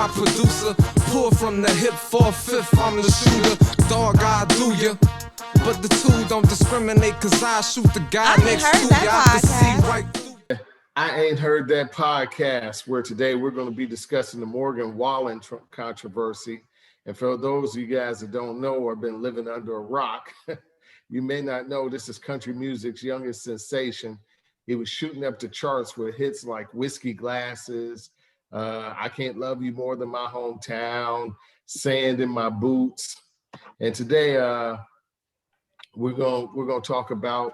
my producer. Pull from the hip, 4/5, I'm the shooter. Dog, I do ya. But the two don't discriminate, cause I shoot the guy next to ya. I can see right through. I ain't heard that podcast, where today we're going to be discussing the Morgan Wallen controversy. And for those of you guys that don't know or been living under a rock, you may not know this is country music's youngest sensation. He was shooting up the charts with hits like Whiskey Glasses, I Can't Love You More Than My Hometown, Sand in My Boots. And today we're gonna talk about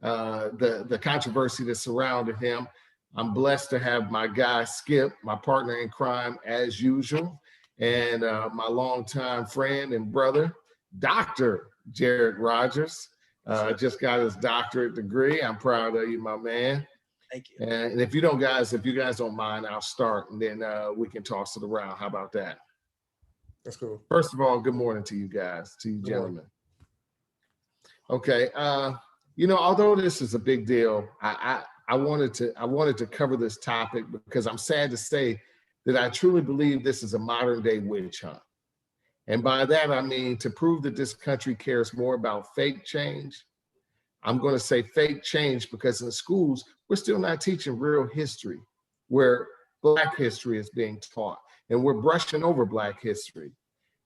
the controversy that surrounded him. I'm blessed to have my guy Skip, my partner in crime as usual, and my longtime friend and brother, Dr. Jared Rogers. Just got his doctorate degree. I'm proud of you, my man. Thank you. And if you guys don't mind, I'll start, and then we can toss it around. How about that? That's cool. First of all, good morning to you guys, to you gentlemen. Okay, although this is a big deal, I wanted to cover this topic because I'm sad to say that I truly believe this is a modern day witch hunt. And by that, I mean to prove that this country cares more about fake change. I'm going to say fake change because in the schools, we're still not teaching real history, where Black history is being taught, and we're brushing over Black history.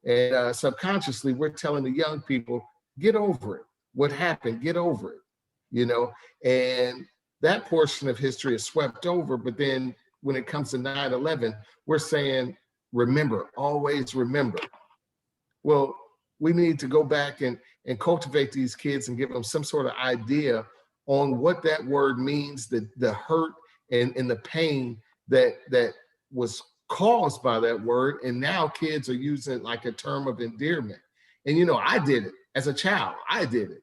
And subconsciously, we're telling the young people, get over it. What happened, get over it, and that portion of history is swept over. But then when it comes to 9/11, we're saying, remember, always remember. Well, we need to go back and cultivate these kids and give them some sort of idea on what that word means, the hurt and the pain that was caused by that word. And now kids are using it like a term of endearment. And, I did it as a child. I did it.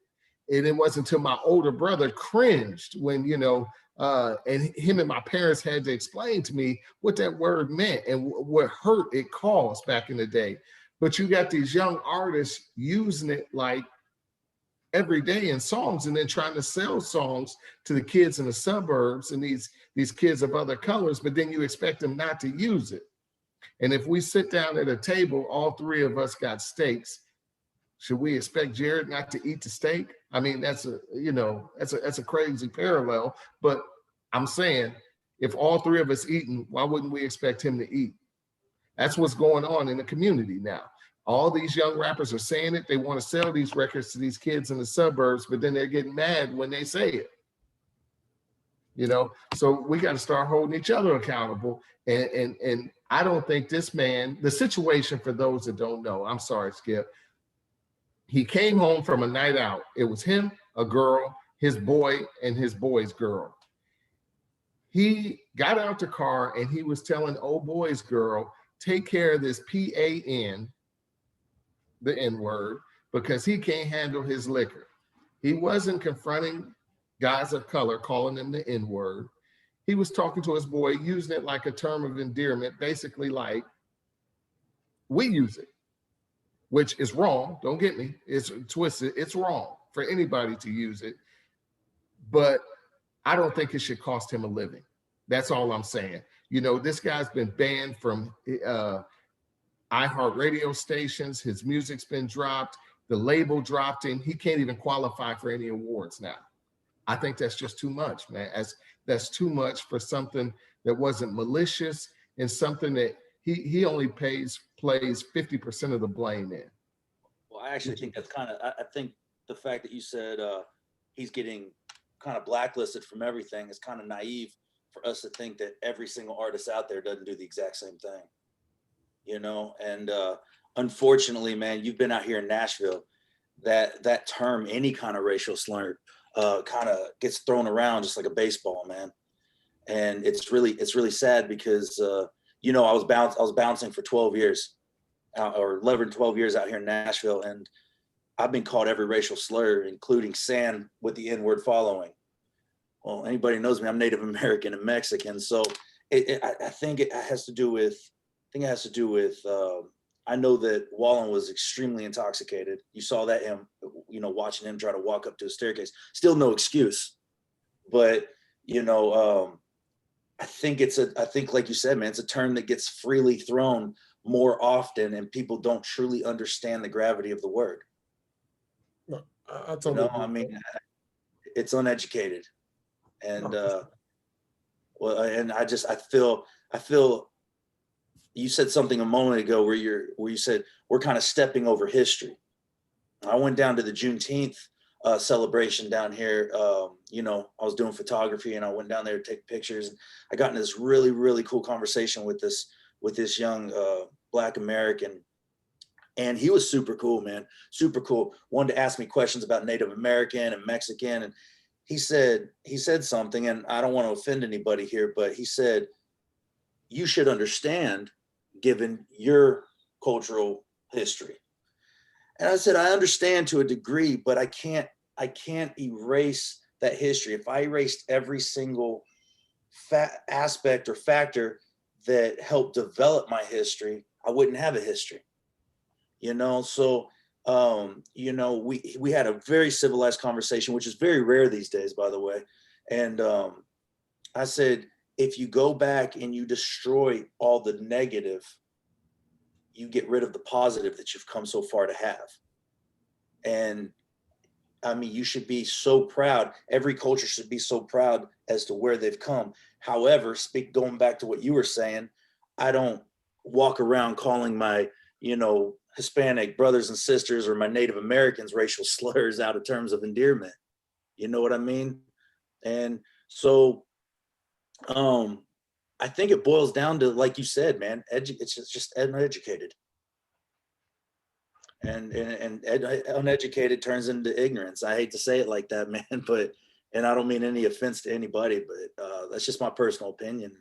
And it wasn't until my older brother cringed when, and him and my parents had to explain to me what that word meant and what hurt it caused back in the day. But you got these young artists using it like every day in songs, and then trying to sell songs to the kids in the suburbs and these kids of other colors, but then you expect them not to use it. And if we sit down at a table, all three of us got steaks, should we expect Jared not to eat the steak? I mean, that's a crazy parallel, but I'm saying if all three of us eating, why wouldn't we expect him to eat? That's what's going on in the community now. All these young rappers are saying it. They want to sell these records to these kids in the suburbs, but then they're getting mad when they say it. So we got to start holding each other accountable. And I don't think this man, the situation for those that don't know, I'm sorry, Skip. He came home from a night out. It was him, a girl, his boy, and his boy's girl. He got out the car and he was telling old boy's girl, take care of this PAN, the N-word, because he can't handle his liquor. He wasn't confronting guys of color, calling them the N-word. He was talking to his boy, using it like a term of endearment, basically like we use it, which is wrong. Don't get me. It's twisted. It's wrong for anybody to use it. But I don't think it should cost him a living. That's all I'm saying. This guy's been banned from iHeart radio stations. His music's been dropped. The label dropped him. He can't even qualify for any awards now. I think that's just too much, man. That's too much for something that wasn't malicious and something that he only plays 50% of the blame in. Well, I actually think that's I think the fact that you said he's getting kind of blacklisted from everything is kind of naive for us to think that every single artist out there doesn't do the exact same thing, and unfortunately, man, you've been out here in Nashville, that term, any kind of racial slur, kind of gets thrown around just like a baseball, man. And it's really sad because, I was bouncing for 12 years or 11, 12 years out here in Nashville. And I've been called every racial slur, including sand with the N-word following. Well, anybody knows me, I'm Native American and Mexican. So I think it has to do with, I know that Wallen was extremely intoxicated. You saw that him, watching him try to walk up to a staircase. Still no excuse. But, I think like you said, man, it's a term that gets freely thrown more often, and people don't truly understand the gravity of the word. No, I totally agree. I mean, it's uneducated, and well, and I feel you said something a moment ago where you said we're kind of stepping over history. I went down to the Juneteenth celebration down here. I was doing photography, and I went down there to take pictures. And I got into this really, really cool conversation with this young Black American, and he was super cool, man, super cool. Wanted to ask me questions about Native American and Mexican, and he said something, and I don't want to offend anybody here, but he said, you should understand, given your cultural history. And I said, I understand to a degree, but I can't erase that history. If I erased every single aspect or factor that helped develop my history, I wouldn't have a history. So we had a very civilized conversation, which is very rare these days, by the way. And I said, if you go back and you destroy all the negative, you get rid of the positive that you've come so far to have. And I mean, you should be so proud. Every culture should be so proud as to where they've come. However, going back to what you were saying, I don't walk around calling my, Hispanic brothers and sisters or my Native Americans racial slurs out of terms of endearment. You know what I mean? And so I think it boils down to, like you said, man, it's just uneducated. And uneducated turns into ignorance. I hate to say it like that, man, and I don't mean any offense to anybody, but that's just my personal opinion.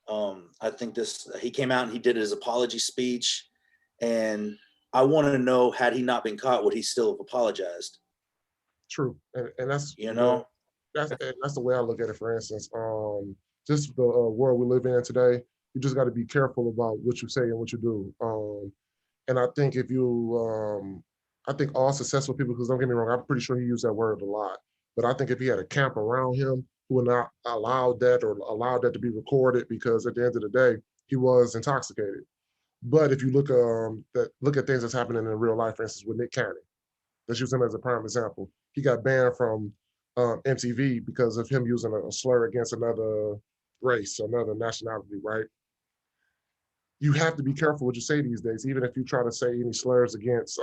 I think he came out and he did his apology speech, and I want to know, had he not been caught, would he still have apologized? True, and that's that's the way I look at it. For instance, just the world we live in today, you just got to be careful about what you say and what you do. And I think I think all successful people, because don't get me wrong, I'm pretty sure he used that word a lot, but I think if he had a camp around him who would not allow that to be recorded, because at the end of the day, he was intoxicated. But if you look at things that's happening in real life, for instance, with Nick Cannon, let's use him as a prime example. He got banned from MTV because of him using a slur against another race, another nationality, right? You have to be careful what you say these days, even if you try to say any slurs against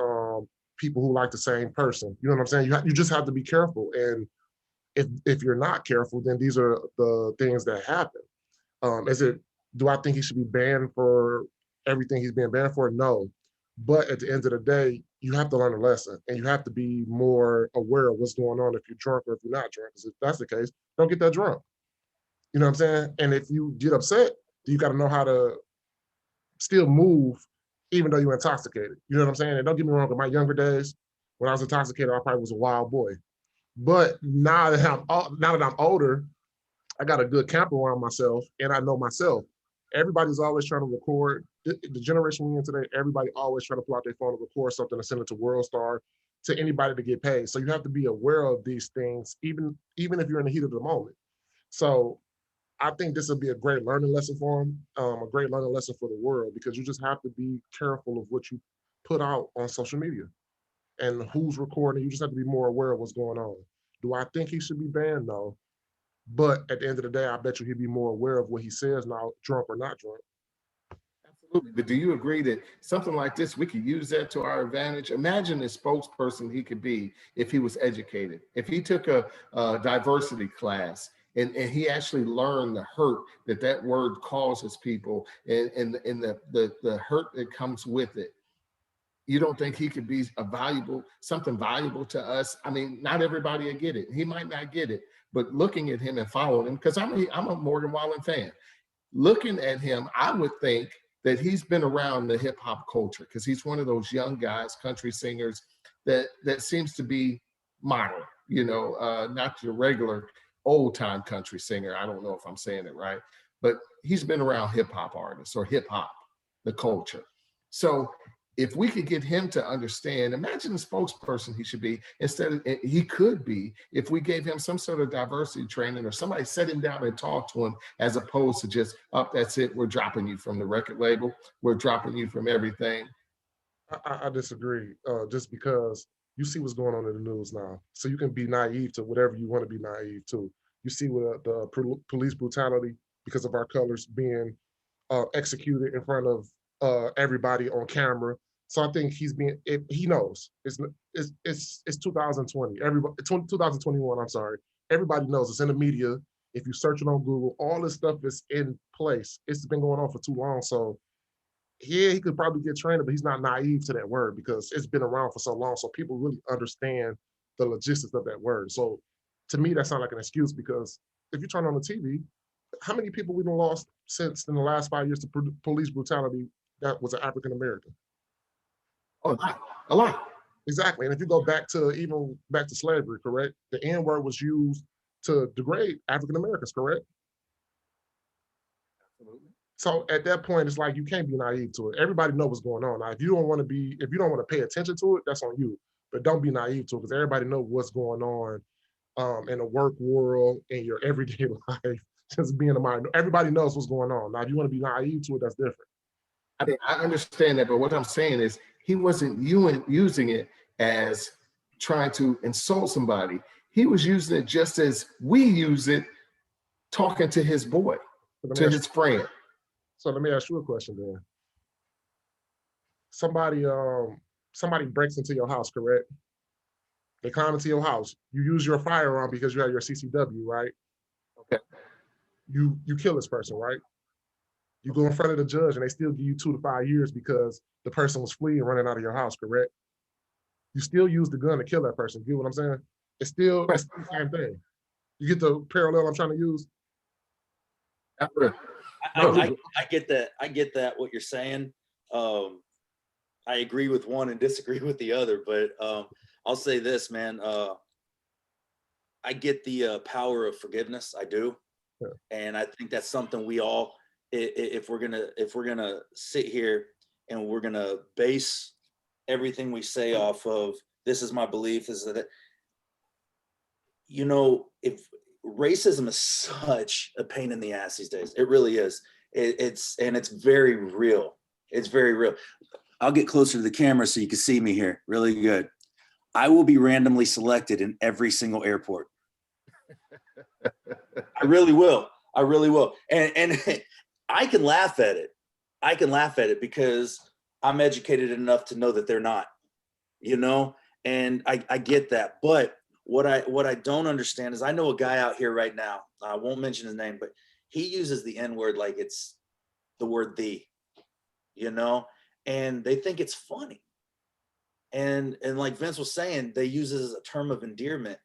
people who like the same person. You know what I'm saying? You just have to be careful. And if you're not careful, then these are the things that happen. Do I think he should be banned for everything he's being banned for? No. But at the end of the day, you have to learn a lesson, and you have to be more aware of what's going on if you're drunk or if you're not drunk. Because if that's the case, don't get that drunk. You know what I'm saying? And if you get upset, you got to know how to still move even though you're intoxicated. You know what I'm saying? And don't get me wrong, in my younger days, when I was intoxicated, I probably was a wild boy. But now that I'm older, I got a good camp around myself, and I know myself. Everybody's always trying to record. The generation we're in today, everybody always trying to pull out their phone and record something and send it to WorldStar, to anybody to get paid. So you have to be aware of these things, even if you're in the heat of the moment. So I think this will be a great learning lesson for him, a great learning lesson for the world, because you just have to be careful of what you put out on social media and who's recording. You just have to be more aware of what's going on. Do I think he should be banned? No. But at the end of the day, I bet you he'd be more aware of what he says now, drunk or not drunk. Absolutely. But do you agree that something like this, we could use that to our advantage? Imagine the spokesperson he could be if he was educated. If he took a diversity class and he actually learned the hurt that word causes people and the hurt that comes with it. You don't think he could be something valuable to us? I mean, not everybody will get it. He might not get it, but looking at him and following him, because I'm a Morgan Wallen fan. Looking at him, I would think that he's been around the hip hop culture, because he's one of those young guys, country singers that seems to be modern, not your regular old time country singer. I don't know if I'm saying it right, but he's been around hip hop artists or hip hop, the culture. So if we could get him to understand, imagine the spokesperson he should be, instead of, he could be, if we gave him some sort of diversity training or somebody set him down and talk to him, as opposed to just, oh, that's it, we're dropping you from the record label, we're dropping you from everything. I disagree, just because you see what's going on in the news now. So you can be naive to whatever you want to be naive to. You see what the police brutality because of our colors being executed in front of everybody on camera. So I think he knows it's 2020. Everybody, 2021. I'm sorry. Everybody knows it's in the media. If you search it on Google, all this stuff is in place. It's been going on for too long. So yeah, he could probably get trained, but he's not naive to that word because it's been around for so long. So people really understand the logistics of that word. So to me, that sounds like an excuse because if you turn on the TV, how many people we've lost since in the last 5 years to police brutality that was an African American? Oh, a lot. Exactly. And if you go back to slavery, correct? The N word was used to degrade African Americans, correct? Absolutely. So at that point, it's like you can't be naive to it. Everybody knows what's going on. Now, if you don't want to pay attention to it, that's on you. But don't be naive to it because everybody knows what's going on in the work world, in your everyday life. Just being a minor, everybody knows what's going on. Now, if you want to be naive to it, that's different. I mean, I understand that, but what I'm saying is he wasn't using it as trying to insult somebody. He was using it just as we use it, talking to his boy, to his friend. So let me ask you a question then. Somebody breaks into your house, correct? They come into your house. You use your firearm because you have your CCW, right? Okay. You kill this person, right? You go in front of the judge and they still give you 2 to 5 years because the person was fleeing, running out of your house, correct? You still use the gun to kill that person. You get what I'm saying? It's still the same thing. You get the parallel I'm trying to use? I get that. I get that, what you're saying. I agree with one and disagree with the other, but I'll say this, man. I get the power of forgiveness. I do. Yeah. And I think that's something we all, if we're gonna sit here and we're gonna base everything we say off of, this is my belief, is that, you know, if racism is such a pain in the ass these days, it really is. It's very real. It's very real. I'll get closer to the camera so you can see me here really good. I will be randomly selected in every single airport. I really will. I really will. And I can laugh at it. I can laugh at it because I'm educated enough to know that they're not, you know, and I get that. But what I don't understand is I know a guy out here right now, I won't mention his name, but he uses the N-word like it's the word "the," you know, and they think it's funny. And like Vince was saying, they use it as a term of endearment.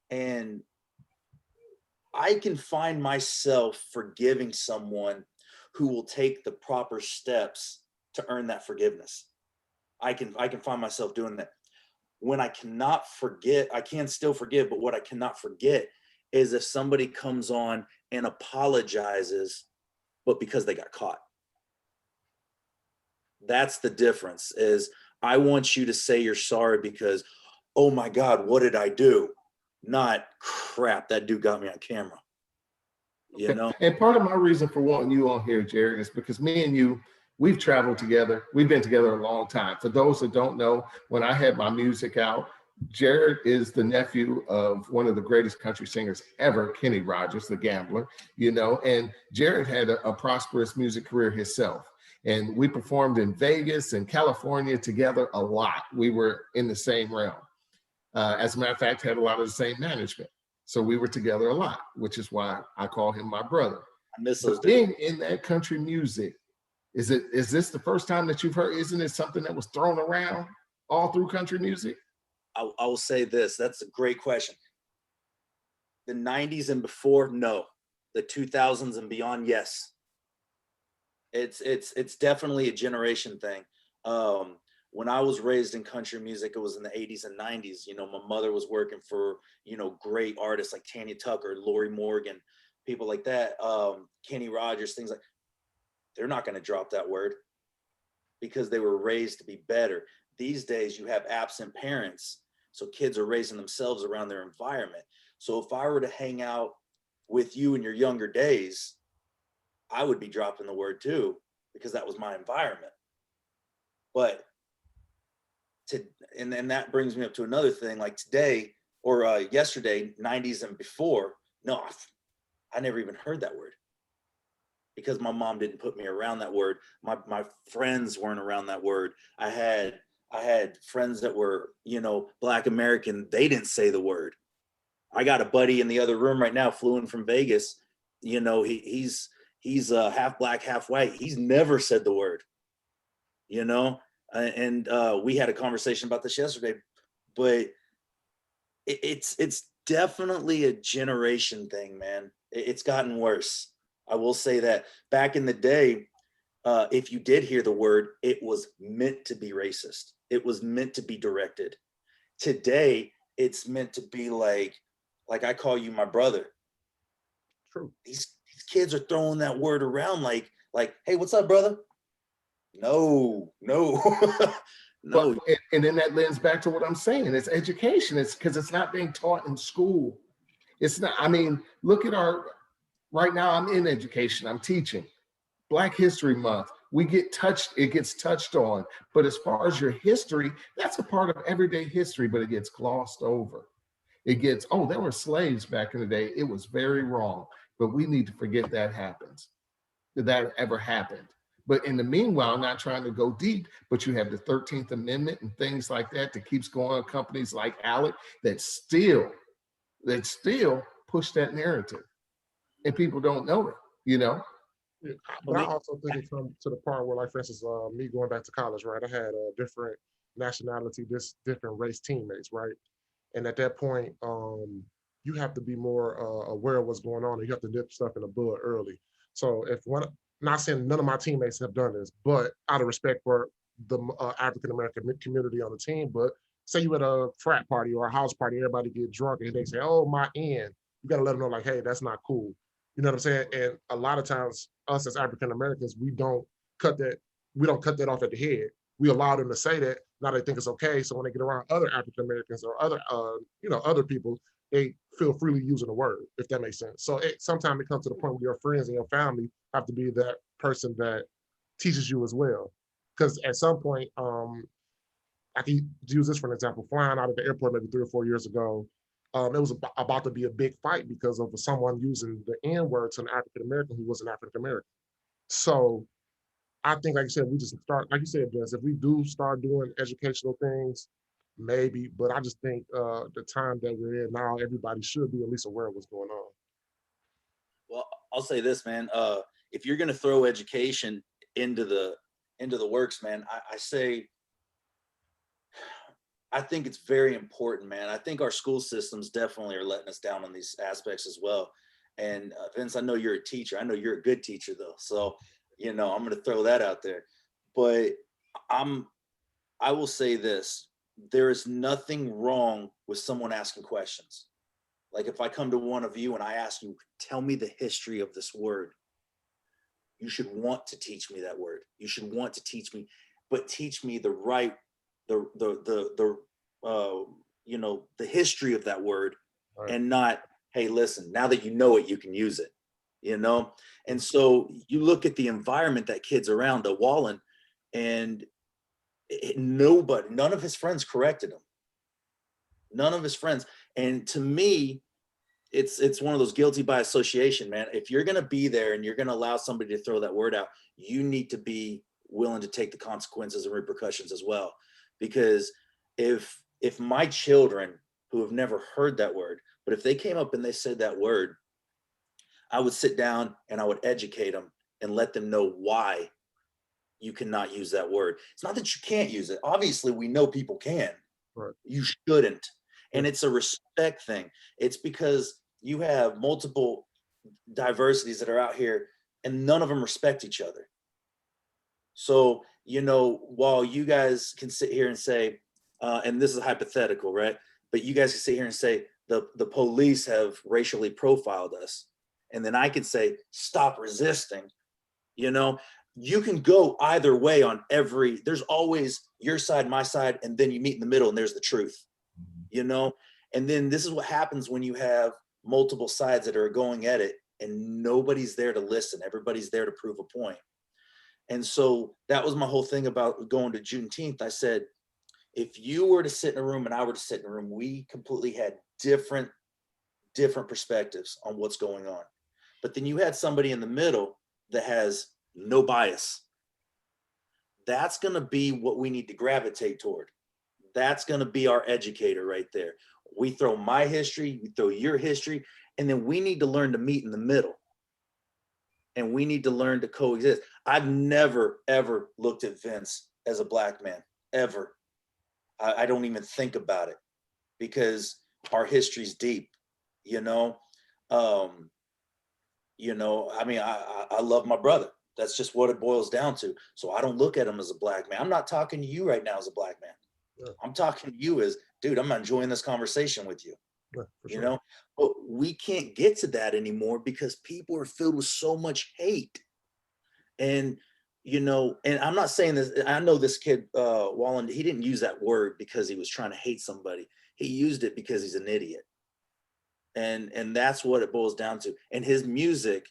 And I can find myself forgiving someone who will take the proper steps to earn that forgiveness. I can find myself doing that. When I cannot forget, I can still forgive, but what I cannot forget is if somebody comes on and apologizes, but because they got caught. That's the difference. Is I want you to say you're sorry because, oh my God, what did I do? Not crap, that dude got me on camera. You know? And part of my reason for wanting you on here, Jared, is because me and you, we've traveled together. We've been together a long time. For those that don't know, when I had my music out, Jared is the nephew of one of the greatest country singers ever, Kenny Rogers, the gambler, you know, and Jared had a prosperous music career himself. And we performed in Vegas and California together a lot. We were in the same realm. As a matter of fact, had a lot of the same management. So we were together a lot, which is why I call him my brother. I miss those days. Being in that country music, is this the first time that you've heard? Isn't it something that was thrown around all through country music? I will say this. That's a great question. The 90s and before, no. The 2000s and beyond, yes. It's definitely a generation thing. When I was raised in country music, it was in the 80s and 90s. You know, my mother was working for, you know, great artists like Tanya Tucker, Lori Morgan, people like that, Kenny Rogers, things like, they're not going to drop that word. because they were raised to be better. These days you have absent parents, so kids are raising themselves around their environment. So if I were to hang out with you in your younger days, I would be dropping the word too, because that was my environment. But and that brings me up to another thing, like today or yesterday, 90s and before, no, I never even heard that word, because my mom didn't put me around that word. My friends weren't around that word. I had friends that were, Black American. They didn't say the word. I got a buddy in the other room right now, flew in from Vegas. He's half Black, half white. He's never said the word, and we had a conversation about this yesterday, but it's definitely a generation thing, man. It's gotten worse. I will say that back in the day, if you did hear the word, it was meant to be racist. It was meant to be directed. Today, it's meant to be like I call you my brother. True. These kids are throwing that word around like, hey, what's up, brother? No. No. And then that lends back to what I'm saying. It's education. It's because it's not being taught in school. It's not, look at right now I'm in education, I'm teaching. Black History Month, it gets touched on. But as far as your history, that's a part of everyday history, but it gets glossed over. It gets, there were slaves back in the day. It was very wrong, but we need to forget that ever happened. But in the meanwhile, not trying to go deep, but you have the 13th Amendment and things like that keeps going on, companies like Alec that still push that narrative. And people don't know it, Yeah, but I also think it comes to the part where, like, for instance, me going back to college, right? I had a different nationality, different race teammates, right? And at that point, you have to be more aware of what's going on. And you have to nip stuff in the bud early. So not saying none of my teammates have done this, but out of respect for the African-American community on the team, but say you at a frat party or a house party, everybody get drunk and they say, oh, my end. You got to let them know, like, hey, that's not cool. You know what I'm saying? And a lot of times, us as African Americans, we don't cut that off at the head. We allow them to say that. Now they think it's okay. So when they get around other African Americans or other people, they feel freely using the word, if that makes sense. So sometimes it comes to the point where your friends and your family have to be that person that teaches you as well. Because at some point, I can use this for an example. Flying out of the airport maybe 3 or 4 years ago, it was about to be a big fight because of someone using the N-word to an African American who was an African American. So I think, like you said, we just start, like you said, Jess, if we do start doing educational things, maybe, but I just think the time that we're in now, everybody should be at least aware of what's going on. Well, I'll say this, man. If you're going to throw education into the works, man, I think it's very important, man. I think our school systems definitely are letting us down on these aspects as well. And Vince, I know you're a teacher. I know you're a good teacher, though. So, I'm going to throw that out there. But I will say this: there is nothing wrong with someone asking questions. Like if I come to one of you and I ask you, tell me the history of this word, you should want to teach me that word. You should want to teach me, but teach me the history of that word, right. And not, hey, listen, now that you know it, you can use it, And so you look at the environment that kid's around, Wallen, and none of his friends corrected him. None of his friends. And to me, it's one of those guilty by association, man. If you're going to be there and you're going to allow somebody to throw that word out, you need to be willing to take the consequences and repercussions as well. Because if my children who have never heard that word, but if they came up and they said that word, I would sit down and I would educate them and let them know why you cannot use that word. It's not that you can't use it. Obviously, we know people can. Right. You shouldn't. And it's a respect thing. It's because you have multiple diversities that are out here and none of them respect each other. So, while you guys can sit here and say, and this is hypothetical, right? But you guys can sit here and say the police have racially profiled us. And then I can say, stop resisting. you can go either way on there's always your side, my side, and then you meet in the middle and there's the truth, you know? And then this is what happens when you have multiple sides that are going at it and nobody's there to listen. Everybody's there to prove a point. And so that was my whole thing about going to Juneteenth. I said, if you were to sit in a room and I were to sit in a room, we completely had different perspectives on what's going on. But then you had somebody in the middle that has no bias. That's going to be what we need to gravitate toward. That's going to be our educator right there. We throw my history, we throw your history, and then we need to learn to meet in the middle. And we need to learn to coexist. I've never, ever looked at Vince as a black man, ever. I don't even think about it because our history's deep, you know? I mean, I love my brother. That's just what it boils down to. So I don't look at him as a black man. I'm not talking to you right now as a black man. Yeah. I'm talking to you as, dude, I'm enjoying this conversation with you. Yeah, you know, but we can't get to that anymore because people are filled with so much hate. And, you know, and I'm not saying this, I know this kid, Wallen, he didn't use that word because he was trying to hate somebody. He used it because he's an idiot. And that's what it boils down to. And his music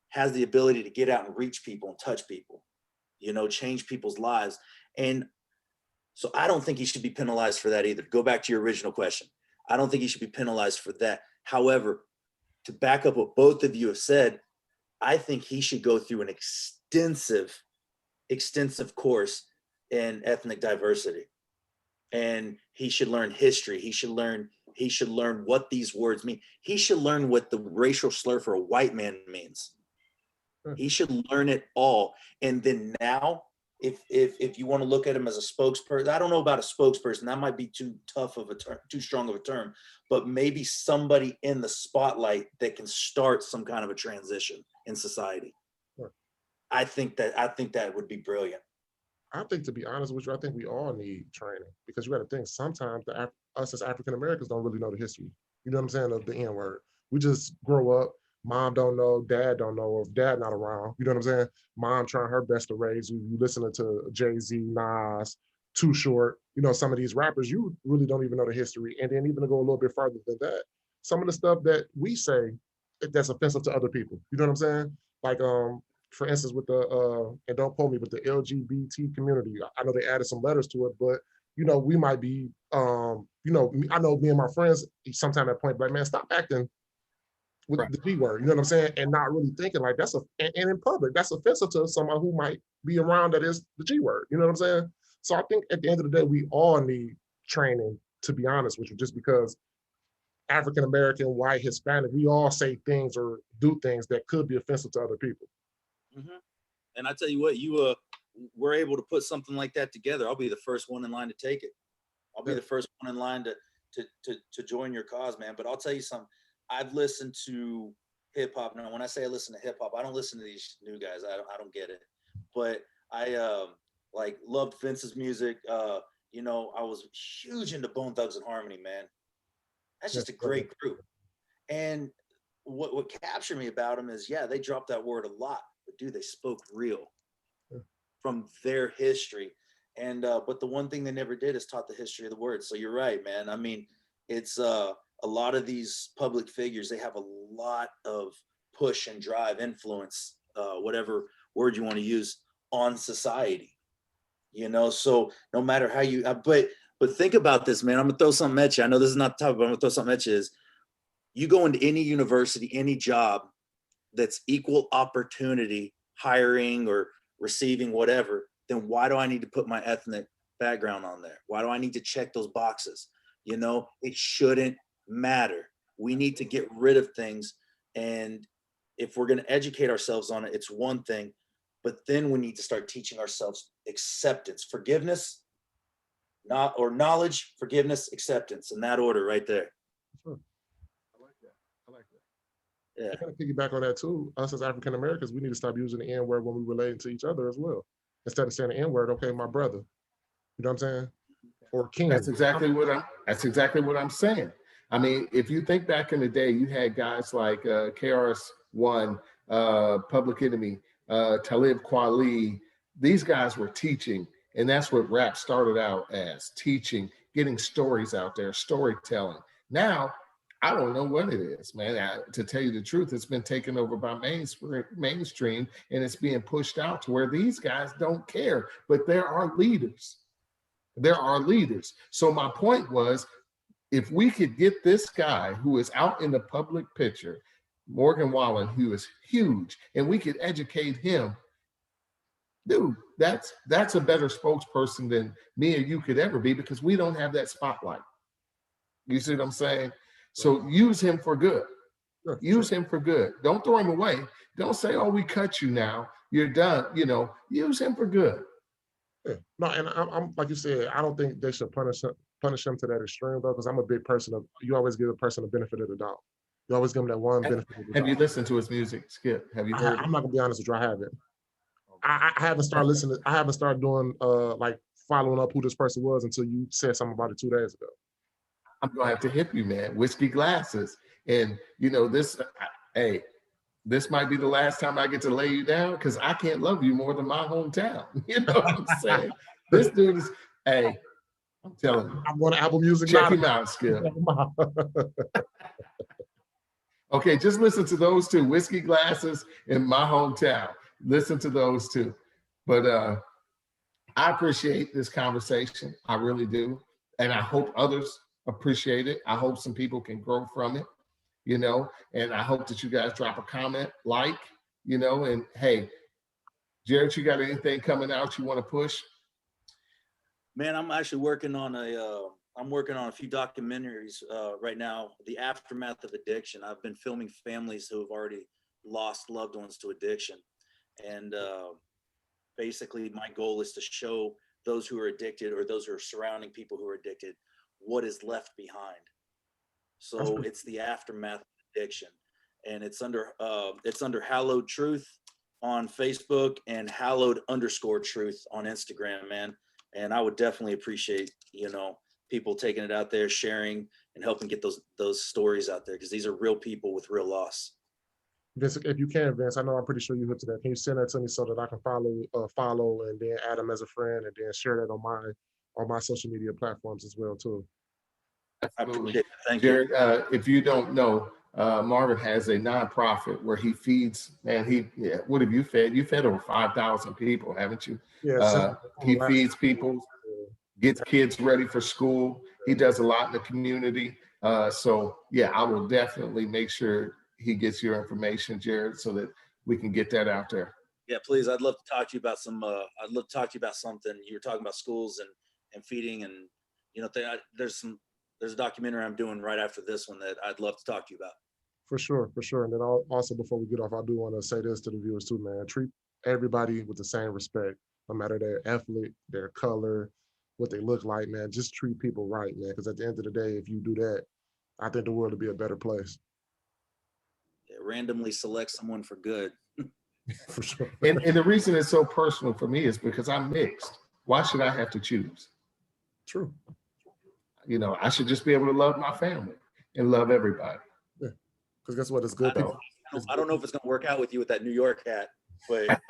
has the ability to get out and reach people and touch people, you know, change people's lives. And so I don't think he should be penalized for that either. Go back to your original question. I don't think he should be penalized for that. However, to back up what both of you have said, I think he should go through an extensive course in ethnic diversity. And he should learn history. He should learn what these words mean. He should learn what the racial slur for a white man means. He should learn it all. And then now, if you want to look at him as a spokesperson, I don't know about a spokesperson, that might be too tough of a term, too strong of a term, but maybe somebody in the spotlight that can start some kind of a transition in society. Sure. I think that would be brilliant. I think, to be honest with you, I think we all need training because you got to think sometimes us as African Americans don't really know the history. You know what I'm saying? Of the N word. We just grow up. Mom don't know, dad don't know, or if dad not around, you know what I'm saying? Mom trying her best to raise you. You listening to Jay-Z, Nas, Too Short, you know, some of these rappers, you really don't even know the history. And then even to go a little bit further than that, some of the stuff that we say that's offensive to other people. You know what I'm saying? Like, for instance, with the, and don't quote me, but the LGBT community, I know they added some letters to it, but, you know, we might be, you know, I know me and my friends, sometimes at point, like, man, stop acting with the G word, you know what I'm saying? And not really thinking like and in public, that's offensive to someone who might be around that is the G word, you know what I'm saying? So I think at the end of the day, we all need training, to be honest with you, just because African-American, white, Hispanic, we all say things or do things that could be offensive to other people. Mm-hmm. And I tell you what, you were able to put something like that together. I'll be the first one in line to take it. I'll be the first one in line to join your cause, man. But I'll tell you something. I've listened to hip hop. Now, when I say I listen to hip hop, I don't listen to these new guys. I don't get it. But I like loved Vince's music. You know, I was huge into Bone Thugs and Harmony, man. That's just a great group. And what captured me about them is, yeah, they dropped that word a lot, but dude, they spoke real from their history. And but the one thing they never did is taught the history of the word. So you're right, man. I mean, it's a lot of these public figures, they have a lot of push and drive, influence, whatever word you want to use, on society, you know? So no matter how you, but think about this, man. I'm gonna throw something at you. I know this is not the topic, but I'm gonna throw something at you. Is you go into any university, any job that's equal opportunity, hiring or receiving, whatever, then why do I need to put my ethnic background on there? Why do I need to check those boxes? You know, it shouldn't matter. We need to get rid of things. And if we're going to educate ourselves on it, it's one thing, but then we need to start teaching ourselves acceptance, forgiveness, knowledge, forgiveness, acceptance, in that order right there. Sure. I like that. Yeah. I kind of piggyback on that too. Us as African Americans, we need to stop using the N word when we relate to each other as well. Instead of saying the N word, okay, my brother. You know what I'm saying? Or king. That's exactly what I'm saying. I mean, if you think back in the day, you had guys like KRS-One, Public Enemy, Talib Kweli, these guys were teaching, and that's what rap started out as, teaching, getting stories out there, storytelling. Now, I don't know what it is, man. To tell you the truth, it's been taken over by mainstream, and it's being pushed out to where these guys don't care, but there are leaders. There are leaders. So my point was, if we could get this guy who is out in the public picture, Morgan Wallen, who is huge, and we could educate him, dude, that's a better spokesperson than me or you could ever be, because we don't have that spotlight. You see what I'm saying? So use him for good. Use him for good. Don't throw him away. Don't say, oh, we cut you now, you're done. Use him for good. Yeah. No, and I'm like you said, I don't think they should punish him to that extreme, though, because I'm a big person of, you always give a person the benefit of the doubt. You always give them that one benefit of the doubt. Have you listened to his music, Skip? Have you heard? I'm not gonna be honest with you, I haven't. I haven't started listening. I haven't started doing like following up who this person was until you said something about it 2 days ago. I'm gonna have to hip you, man. Whiskey Glasses, and this. Hey, this might be the last time I get to lay you down, because I can't love you more than my hometown. You know what I'm saying? This dude is. Hey, I'm telling you. I'm going to Apple Music. Check him out, Skip. Okay, just listen to those two, Whiskey Glasses and My Hometown. Listen to those two. But I appreciate this conversation. I really do. And I hope others appreciate it. I hope some people can grow from it, and I hope that you guys drop a comment, and hey, Jared, you got anything coming out you want to push? Man, I'm actually working on a few documentaries right now, the aftermath of addiction. I've been filming families who have already lost loved ones to addiction. And basically my goal is to show those who are addicted, or those who are surrounding people who are addicted, what is left behind. So it's the aftermath of addiction, and it's under Hallowed Truth on Facebook and Hallowed_Truth on Instagram, man. And I would definitely appreciate, people taking it out there, sharing, and helping get those stories out there, because these are real people with real loss. Vince, if you can, Vince, I know I'm pretty sure you hooked to that. Can you send that to me so that I can follow and then add him as a friend, and then share that on my social media platforms as well too? Absolutely. Thank you. Jared, if you don't know, Marvin has a nonprofit where he feeds, man, what have you fed? You fed over 5,000 people, haven't you? Yeah. He feeds people, gets kids ready for school. He does a lot in the community. So yeah, I will definitely make sure he gets your information, Jared, so that we can get that out there. Yeah, please. I'd love to talk to you about I'd love to talk to you about something. You were talking about schools and feeding, and there's a documentary I'm doing right after this one that I'd love to talk to you about. For sure. And then also, before we get off, I do want to say this to the viewers too, man. Treat everybody with the same respect, no matter their ethnic, their color, what they look like, man. Just treat people right, man. Because at the end of the day, if you do that, I think the world will be a better place. Yeah, randomly select someone for good. For sure. And the reason it's so personal for me is because I'm mixed. Why should I have to choose? True. I should just be able to love my family and love everybody. Yeah. Because guess what? It's good. I don't know if it's going to work out with you with that New York hat, but,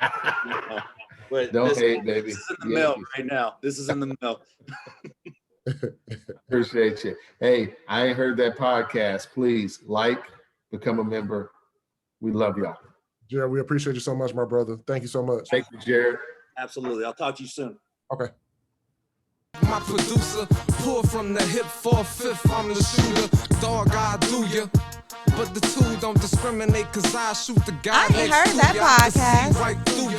but don't hate, baby. This is in the mail right now. This is in the mail. Appreciate you. Hey, I ain't heard that podcast. Please become a member. We love y'all. Jared, we appreciate you so much, my brother. Thank you so much. Thank you, Jared. Absolutely. I'll talk to you soon. Okay. My producer, pull from the hip 4/5, I'm the shooter. Dog, I do ya. But the two don't discriminate, cause I shoot the guy I ain't heard that podcast. Right through ya.